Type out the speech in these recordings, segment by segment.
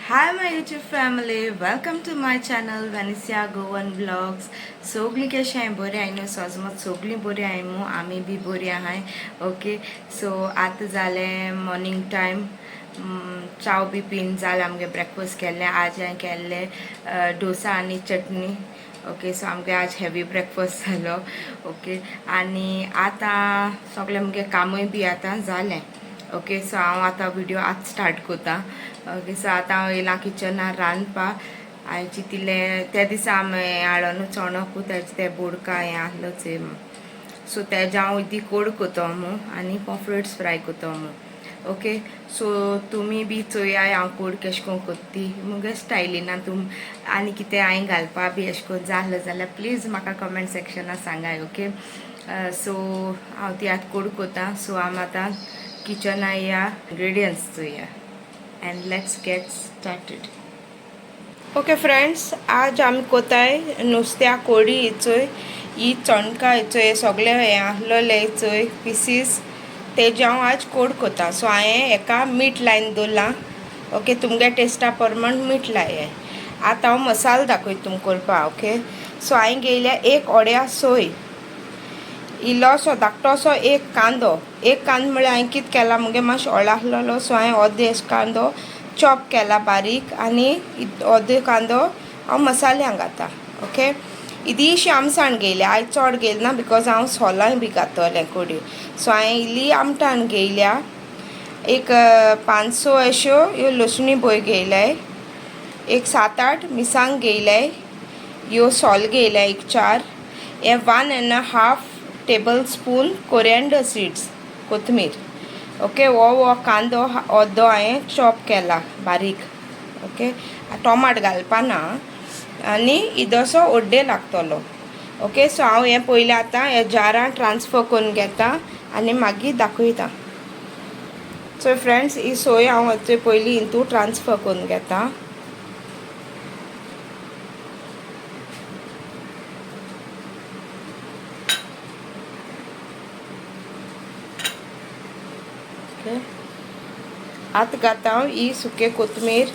Hi my YouTube family, welcome to my channel Vanessa Goan Vlogs. सगळीं कशी आहे बरे आहे न्हू सोजमत सगळीं बरी आहे मू आमी बी बरी आहाय ओके. सो आतां जालें मॉर्निंग टायम चाव बी पीन जालें आमगे ब्रेकफास्ट केल्लें. आज हांवें केल्लें डोसा आनी चटणी ओके. सो आमगे आज हेवी ब्रेकफास्ट जालो ओके. आनी आतां सगळें आमगे कामूय बी आतां जालें ओके. सो हांव आतां व्हिडिओ आज स्टार्ट कोतां ओके. सो आतां हांव येयलां किचनार रांदपा. हांवें चिंतिल्लें त्या दिसा हांवें हाडलो न्हू चोणकू तेजे ते बोडका हें आहलो चोय सो तेजे हांव ती कोड कोतो मू आनी पॉफ्रेट्स फ्राय कोतो मू ओके. सो तुमी बी चोयाय हांव कोड केश कोन कोत्ती मुगे स्टायलिनान तुम आनी कितें हांवें घालपा बी एश कोन जाल्लो जाल्यार प्लीज म्हाका कमेंट सेक्शनार सांगाय ओके. सो हांव ती आतां कोड कोतां. सो हांव आतां किचना या इंग्रेडियंट्स चोया and let's get started. Okay friends, आज आमी कोताय नुस्त्या कोडी चोय ही चणका चोय सगळे हें आहलोले चोय पीसीस तेजे हांव आज कोड कोतां. सो हांवें एका मीठ लायन दवरलां ओके. तुमगे टेस्टा प्रमाण मीठ लाय. आतां हांव मसालो दाखय तुमकां करपा ओके. सो हांवें घेयल्या एक ओड्या सोय, इल्लोसो धाकटोसो एक कांदो म्हळ्यार हांवें कितें केला मुगे मातशें व्हडलो आहलोलो सो हांवें अर्दो एश कांदो चॉप केला बारीक आनी अर्दो कांदो हांव मसाल्याक घाता ओके. इल्लीशी आमटाण घेयल्या, हांवें चड घेयला ना बिकॉज हांव सोलांय बी घातलें कोडी. सो हांवें इल्ली आमटाण घेयल्या. एक 500 अश्यो ह्यो लसणी बोय घेयल्याय. एक 7-8 मिरसांग घेयल्याय. ह्यो सोल घेयल्या एक 4. हे 1.5 टेबल स्पून कोरिएंडर सीड्स कोथमीर ओके. वो कांदो अर्दो हांवें चॉप केला बारीक ओके. टोमाट घालपा ना आनी इदोसो ओड्डे लागतलो ओके. सो हांव हें पयलें आतां हे जारान ट्रान्सफर करून घेता आनी मागीर दाखयता. सो फ्रेंड्स, ही सोय हांव पयलीं हितू ट्रान्सफर करून घेता. आतां घाता हांव ही सुके कोथमीर.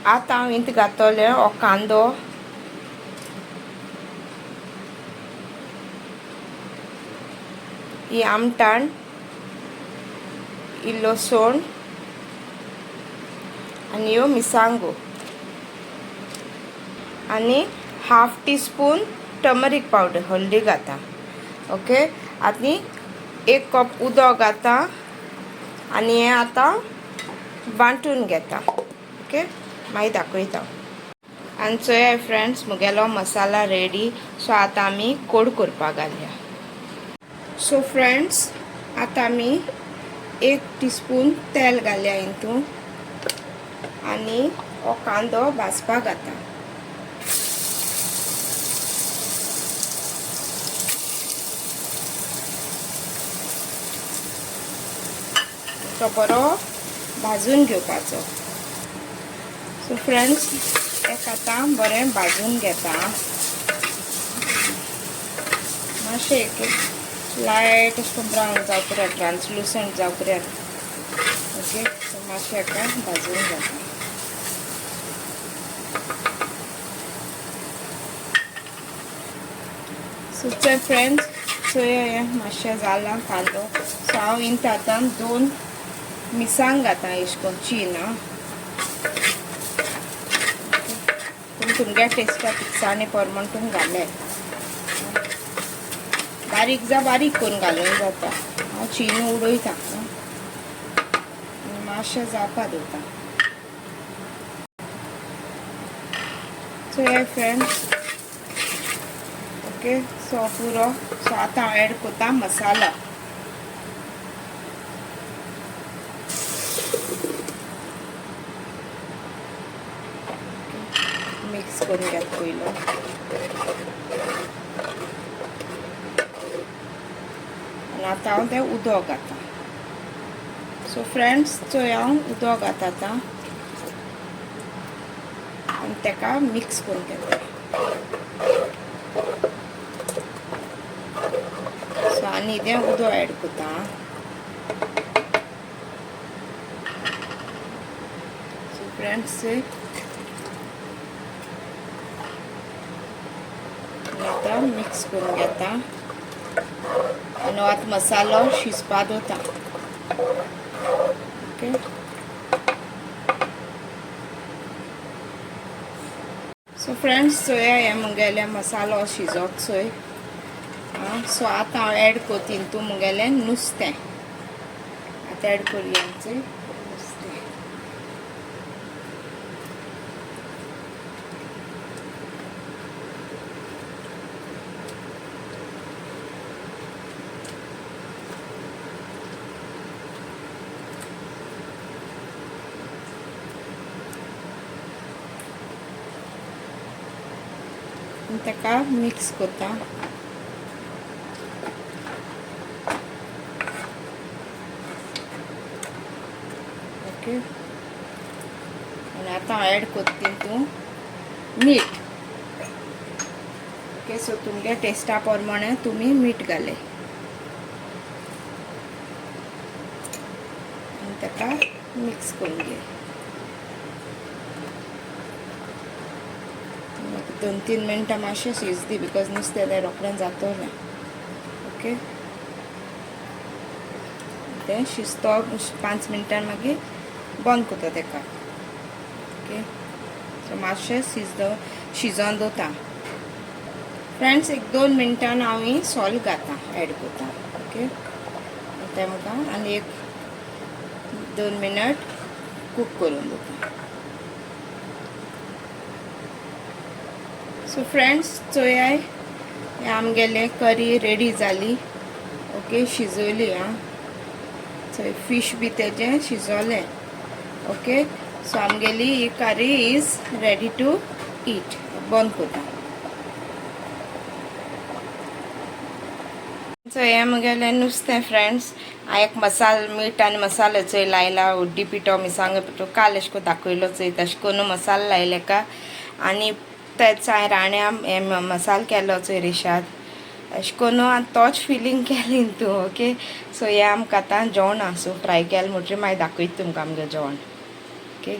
आतां हांव हिंत घातलें हो कांदो, ही आमटाण, ही लसण आनी ह्यो मिरसांगो आनी 1/2 टीस्पून टर्मरीक पावडर हळदी घाता ओके. आनी 1 कप उदक घाता आनी हें आतां वांटून घेता ओके. मागीर दाखयता. आनी चोया फ्रेंड्स, मुगेलो मसाला रेडी. सो आतां आमी कोड करपाक घालया. सो फ्रेंड्स, आतां आमी 1 टीस्पून तेल घालया हितून आनी हो कांदो भाजपाक घाता. तो बरो भाजून घेवपाचो. सो फ्रेंड्स, एक आतां बरें भाजून घेता. मातशें एक लायट अशें करून ब्रावन जावपर्यंत, ट्रान्सलुसंट जावपर्यंत ओके. सो मातशें हेका भाजून घेता. सो चल फ्रेंड्स, चोया हें मातशें जालां कांदो. सो हांव हिंत आतां 2 मिरसांग घाता एश कोन्न चीन आं. तुमगे टेस्टा तिखसाणे प्रमाण तुमी घाले. बारीक बारीक करून घालूंक जाता. हांव चीन उडयता मातशें जावपा दवरता. सो हे फ्रेंड्स ओके. सो पुरो. सो आतां हांव एड कोता मसाला. मिक्स करून घेत पयलो आनी आतां हांव तें उदक घाता. सो फ्रेंड्स, चोय हांव उदक घाता आतां आनी तेका मिक्स करून घेता. सो आनी तें उदक एड कोता. फ्रेंड्स आता मिक्स करून घेता आनी आतां मसालो शिजपा दवरता. ओके सो फ्रेंड्स चोया हे मुगेले मसालो शिजोक चोय. सो आतां हांव एड कोत्ता हितू मुगेलें नुस्तें. आतां एड कोरया नुस्तें. ताका मिक्स कोत्ता. ओके आनी आतां हांव एड कोत्ता तितू मीठ. ओके सो तुमगे टेस्टा प्रमाणे तुमी मीठ घाले आनी ताका मिक्स करून घे. 2-3 मिनटां मातशें शिजदी बिकॉज नुस्तें जाल्यार रोखडें जातोलें. ओके तें शिजतो 5 मिनटां मागीर बंद कोत्ता ताका. ओके सो मातशें शिजोन दवरता. फ्रेंड्स 1-2 मिनटां हांव ही सॉल्ट घाता एड कोत्ता. ओके तें म्हाका आनी 1-2 मिनट कूक करून दवरता. सो फ्रेंड्स चोयाय आमगेले करी रेडी जाली. ओके शिजोली सो फिश बी तेजें शिजोलें. ओके सो आमगेली ही करी इज रेडी टू ईट. बंद कोत्ता. सो हें मुगेलें नुस्तें फ्रेंड्स. हांव एक मीठ आनी मसालो चोय लायला. उड्डी पिठो मिरसांगो पिठो काल अशें करून दाखयलो चोय तशें करून मसालो लायले का आनी तेच हांवें राण्या हें मसालो केलो चोय रेशाद अशें करून आनी तोच फिलींग केलें तूं. ओके सो हें आमकां आतां जेवण सो फ्राय केलें म्हणटरी मागीर दाखयता तुमकां आमगे जेवण. ओके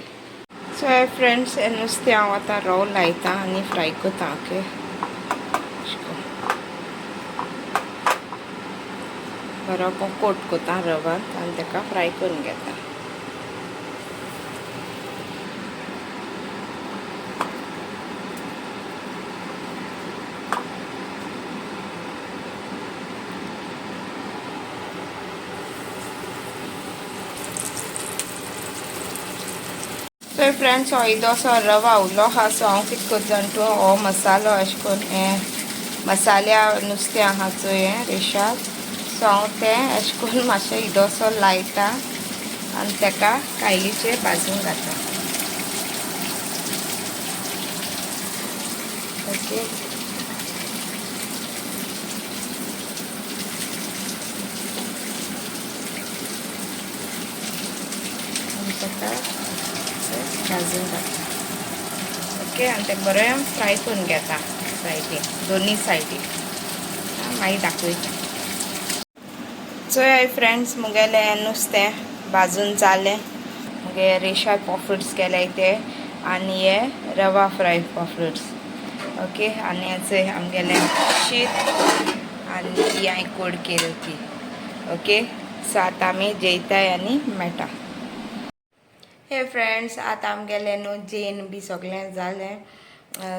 सो हे फ्रेंड्स हें नुस्तें हांव आतां रवो लायता आनी फ्राय कोत्ता. ओके बरो कोट कोत्ता रवान आनी ताका फ्राय करून घेता. सो फ्रेंड्स हो इल्लोसो रवा उरलो आहा सो हांव कितें कोत्ता जाण तूं हो मसालो अशें करून हें मसाल्या नुस्तें आहा चोय हें रेशाद सो हांव तें अशें करून मातशें इल्लोसो लायता आनी ताका कायलीचेर भाजून घालता. ओके आनी ताका भाजून घालता. ओके आनी तें बरें फ्राय करून घेता सायडीन दोनी सायडीन. मागीर दाखयता. चोय फ्रेंड्स मुगेलें नुस्तें भाजून जालें. मुगे रेशाद पॉफ्रेट्स केले ते आनी हे रवा फ्राय पॉफ्रेट्स. ओके आनी चोय आमगेलें शीत आनी ती हांवें कोड केली ती. ओके सो आतां आमी जेयताय आनी मेळटा. हे फ्रेंड्स आतां आमगेलें न्हू जेन बी सगळें जालें.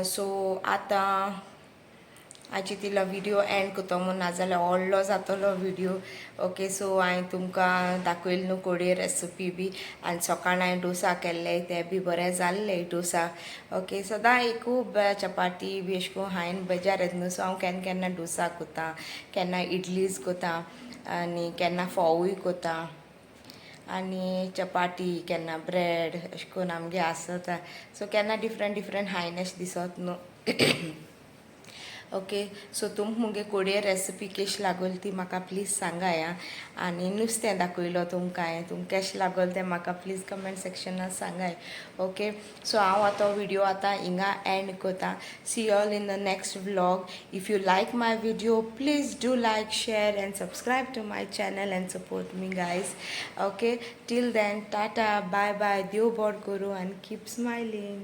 सो आतां हाची तिलो व्हिडिओ एंड कोतो म्हूण नाजाल्यार व्हडलो जातलो व्हिडिओ. ओके सो हांवें तुमकां दाखयलें न्हू कोडे रेसिपी बी आनी सकाळ हांवें डोसा केल्ले ते बी बरें जाल्ले डोसा. ओके सदां खूब चपाती बी अशें करून हांवें बेजार येता न्हू सो हांव केन्ना केन्ना डोसा कोत्ता केन्ना इडलीज कोत्ता आनी केन्ना फोवूय कोत्ता आनी चपाती केन्ना ब्रेड अशें करून आमगे आसता. सो केन्ना डिफरंट हायन अशें दिसत न्हू. ओके. सो तुमकां मुगे कोडये रेसिपी कशी लागोल ती म्हाका प्लीज सांगाय आं. आनी नुस्तें दाखयलो तुमकां हांवें, तुमकां कशें लागोल तें म्हाका प्लीज कमेंट सेक्शनान सांगाय. ओके. सो हांव आतां व्हिडिओ आतां हिंगा एंड कोतां. See you all in the next vlog. If you like my video please do like, share and subscribe to my channel and support me guys. Okay, till then, tata, bye bye, देव बरें करूं and keep smiling.